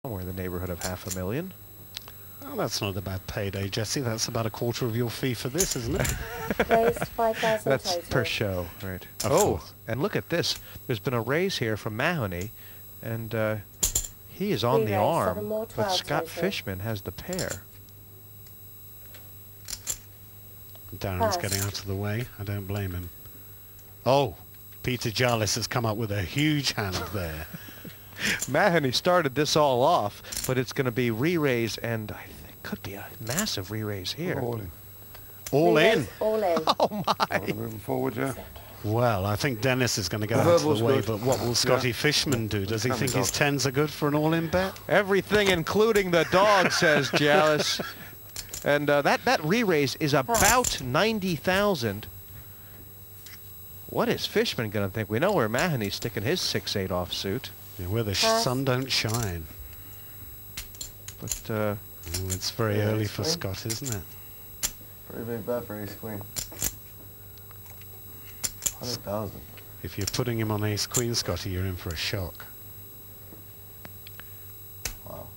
somewhere in the neighborhood of $500,000. Oh, that's not a bad payday, Jesse. That's about a quarter of your fee for this, isn't it? Raised 5,000 That's total. per show, right? Of Oh, course. and look at this. There's been a raise here from Mahoney, and he is on the Re-raise, arm, 7 more, but 12 Scott total. Fishman has the pair. Darren's Pass. getting out of the way. I don't blame him. Oh, Peter Jarlis has come up with a huge hand there. Mahoney started this all off, but it's going to be re-raise, and I think could be a massive re-raise here. All in. All in. Re-raise, all in. Oh my! We're moving forward, yeah. Well, I think Dennis is going to go The out of verbal's the way, good. but what will Scotty Yeah. Fishman do? Does he Can be think his dog. tens are good for an all-in bet? Everything, including the dog, says Jallis. And that re-raise is about 90,000. What is Fishman going to think? We know where Mahoney's sticking his 6/8 offsuit. Yeah, where the Pass. sun don't shine. But Oh, it's very Yeah, early it's for fine. Scott, isn't it? Pretty big bet for ace queen. 100,000. If you're putting him on ace queen, Scotty, you're in for a shock. Wow.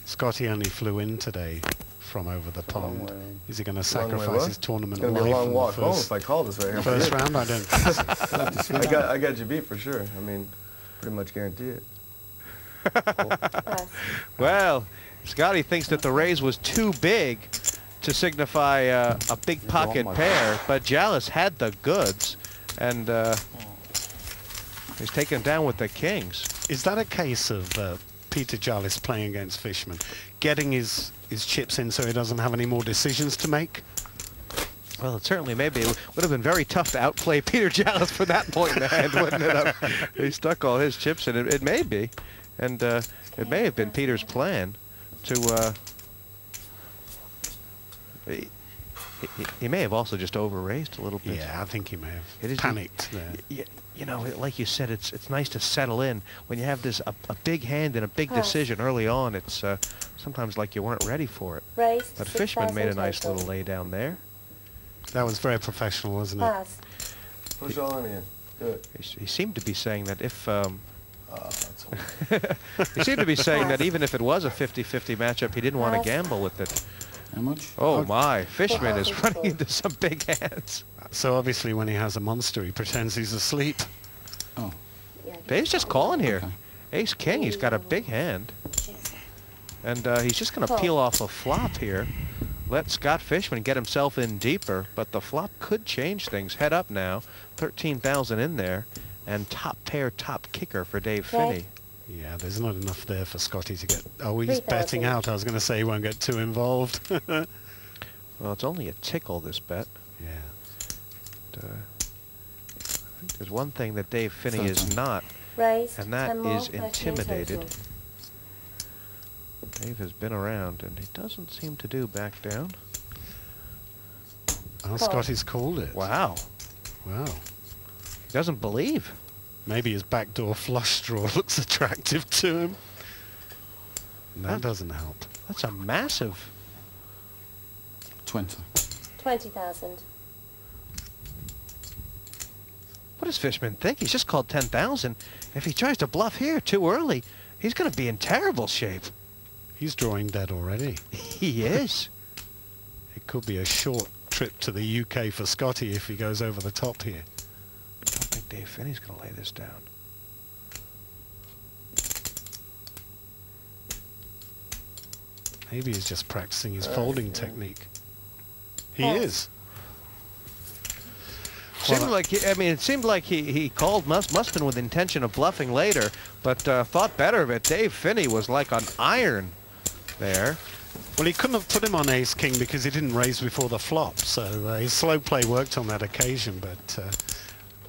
Scotty only flew in today from over the a long pond. way. Is he going to Long way sacrifice what? his tournament It's gonna be a life long in walk the home first, if I call this right here. first round? I don't think so. I got you beat for sure. I mean, pretty much guarantee it. Pass. well, Scotty thinks that the raise was too big to signify a big pocket my pair, but Jallis had the goods, and he's taken down with the kings. Is that a case of Peter Jarlis playing against Fishman, getting his chips in so he doesn't have any more decisions to make? Well, it certainly maybe. It would have been very tough to outplay Peter Jallis for that point in the hand, wouldn't it? He stuck all his chips in. It may be, and it may have been Peter's plan to. He may have also just over-raised a little bit. Yeah, I think he may have It is- panicked there. You know, like you said, it's nice to settle in when you have this a big hand and a big Pass. decision early on. It's sometimes like you weren't ready for it. Raised But Fishman made a 6,000 nice total. little lay down there. That was very professional, wasn't it? Pass. Push all in again. Do it. He seemed to be saying that if That's he seemed to be saying that even if it was a 50-50 matchup, he didn't want to Pass. gamble with it. How much? Oh my, Fishman is 4,000 running into some big hands. So obviously when he has a monster, he pretends he's asleep. Oh, Yeah. Dave's just calling here. okay. Ace King, he's got a big hand. And he's just going to Call. peel off a flop here. Let Scott Fishman get himself in deeper, but the flop could change things. Head up now, 13,000 in there, and top pair, top kicker for Dave Okay. Finney. Yeah, there's not enough there for Scotty to get... Oh, he's 3,000. betting out. I was going to say he won't get too involved. Yeah. Well, it's only a tickle, this bet. But, I think there's one thing that Dave Finney is Certain. not, Raised and that 10 more, is 13 intimidated. total. Dave has been around, and he doesn't seem to do back down. Oh, Scotty's called it. Wow. Wow. He doesn't believe. Maybe his backdoor flush draw looks attractive to him. That Huh? doesn't help. That's a massive... 20. 20,000. What does Fishman think? He's just called 10,000. If he tries to bluff here too early, he's going to be in terrible shape. He's drawing dead already. He is. It could be a short trip to the UK for Scotty if he goes over the top here. I don't think Dave Finney's going to lay this down. Maybe he's just practicing his folding technique. He Pass. is. Seemed Well, like it seemed like he called Mustin with intention of bluffing later, but thought better of it. Dave Finney was like on iron there. Well, he couldn't have put him on ace king because he didn't raise before the flop, so his slow play worked on that occasion, but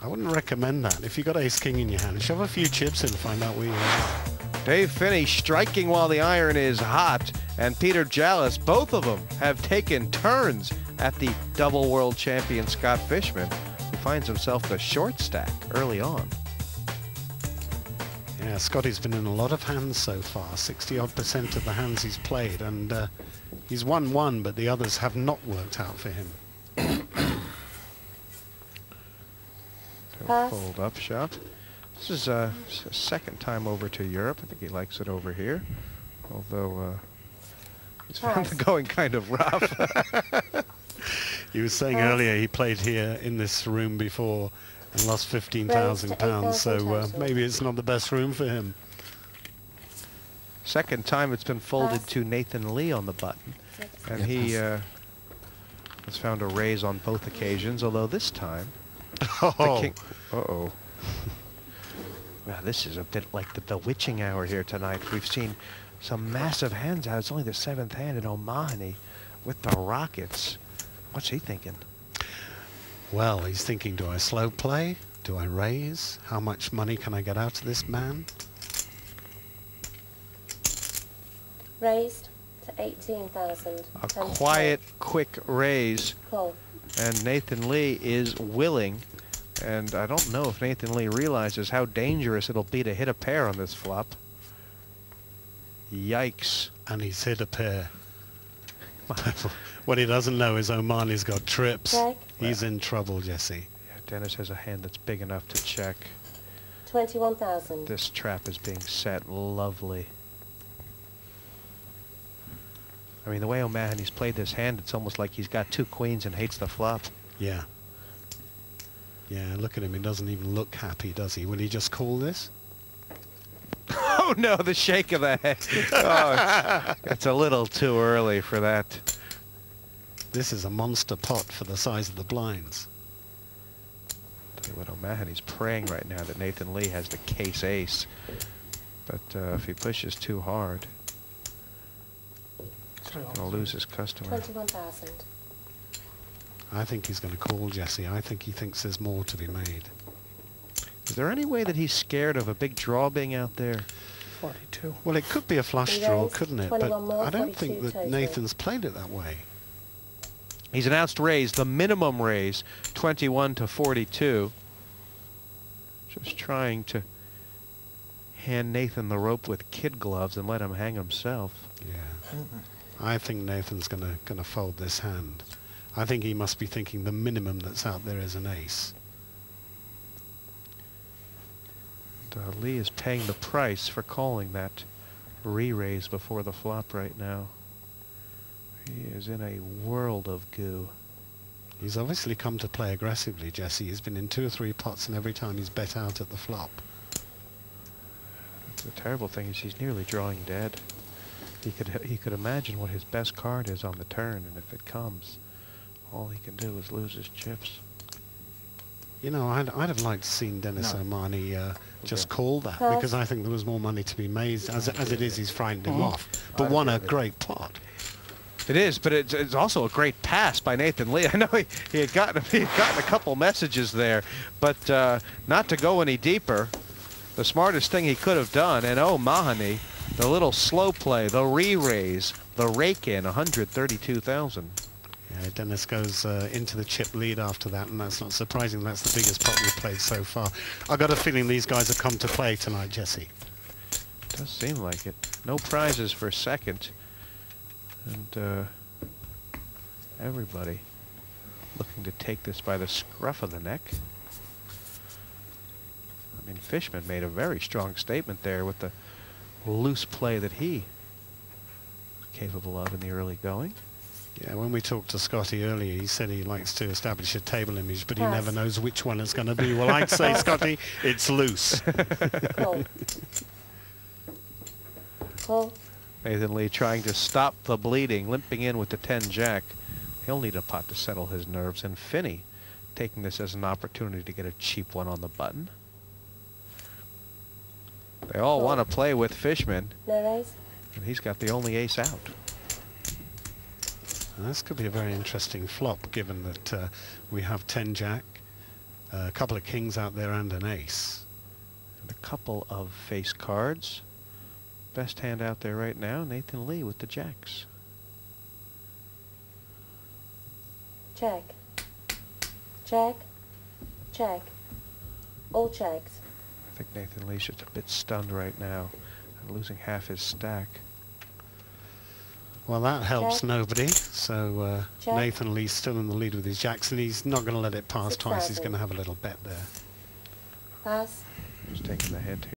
I wouldn't recommend that. If you've got ace king in your hand, shove a few chips in and find out where you are. Dave Finney striking while the iron is hot, and Peter Jallis, both of them have taken turns at the double world champion Scott Fishman, who finds himself the short stack early on. Yeah, Scotty's been in a lot of hands so far, 60-odd% of the hands he's played, and he's won one, but the others have not worked out for him. Pass. Fold up shot. This is his second time over to Europe. I think he likes it over here, although he's found the going kind of rough. He was saying earlier he played here in this room before and lost £15,000, so maybe it's not the best room for him. Second time it's been folded to Nathan Lee on the button, and he has found a raise on both occasions, although this time the king... Uh-oh. Wow, this is a bit like the bewitching hour here tonight. We've seen some massive hands out. It's only the 7th hand in O'Mahony with the Rockets. What's he thinking? Well, he's thinking, do I slow play? Do I raise? How much money can I get out of this man? Raised to 18,000. A quiet, quick raise. Call. And Nathan Lee is willing. And I don't know if Nathan Lee realizes how dangerous it'll be to hit a pair on this flop. Yikes. And he's hit a pair. What he doesn't know is O'Mahony's got trips. Check. He's in trouble, Jesse. Yeah, Dennis has a hand that's big enough to check. 21,000. This trap is being set lovely. I mean, the way O'Mahony's played this hand, it's almost like he's got 2 queens and hates the flop. Yeah. Yeah, look at him. He doesn't even look happy, does he? Will he just call this? Oh no, the shake of the head. Oh, it's a little too early for that. This is a monster pot for the size of the blinds. Tell you what, O'Mahony's praying right now that Nathan Lee has the case ace. But if he pushes too hard, he's going to lose his customer. 21,000. I think he's going to call, Jesse. I think he thinks there's more to be made. Is there any way that he's scared of a big draw being out there? 42. Well, it could be a flush draw, Raised, couldn't it? But 21 more, I don't think 42 that total. Nathan's played it that way. He's announced raise, the minimum raise, 21 to 42. Just trying to hand Nathan the rope with kid gloves and let him hang himself. Yeah. I think Nathan's gonna fold this hand. I think he must be thinking the minimum that's out there is an ace. And, Lee is paying the price for calling that re-raise before the flop right now. He is in a world of goo. He's obviously come to play aggressively, Jesse. He's been in 2 or 3 pots, and every time he's bet out at the flop. The terrible thing is he's nearly drawing dead. He could imagine what his best card is on the turn, and if it comes, all he can do is lose his chips. You know, I'd have liked to seen Dennis O'Mahony just call that, Pass. because I think there was more money to be made. As it is, he's frightened him off. But won a great pot. It is, but it's also a great pass by Nathan Lee. I know he had gotten a couple messages there, but not to go any deeper. The smartest thing he could have done, and O'Mahony, the little slow play, the re-raise, the rake-in, 132,000. Yeah, Dennis goes into the chip lead after that, and that's not surprising. That's the biggest pot we've played so far. I got a feeling these guys have come to play tonight, Jesse. Does seem like it. No prizes for second. And everybody looking to take this by the scruff of the neck. I mean, Fishman made a very strong statement there with the loose play that he was capable of in the early going. Yeah, when we talked to Scotty earlier, he said he likes to establish a table image, but he Pass. never knows which one it's going to be. Well, I'd say, Scotty, it's loose. Call. Call. Nathan Lee trying to stop the bleeding, limping in with the 10-jack. He'll need a pot to settle his nerves, and Finney taking this as an opportunity to get a cheap one on the button. They all want to play with Fishman, No raise. and he's got the only ace out. This could be a very interesting flop, given that we have 10-jack, a couple of kings out there, and an ace. And a couple of face cards. Best hand out there right now, Nathan Lee with the jacks. Check. Check. Check. All checks. I think Nathan Lee's just a bit stunned right now, losing half his stack. Well, that helps Check. nobody. So Check. Nathan Lee's still in the lead with his jacks, and he's not going to let it pass twice. He's 6,000. going to have a little bet there. Pass. Just taking the hint here.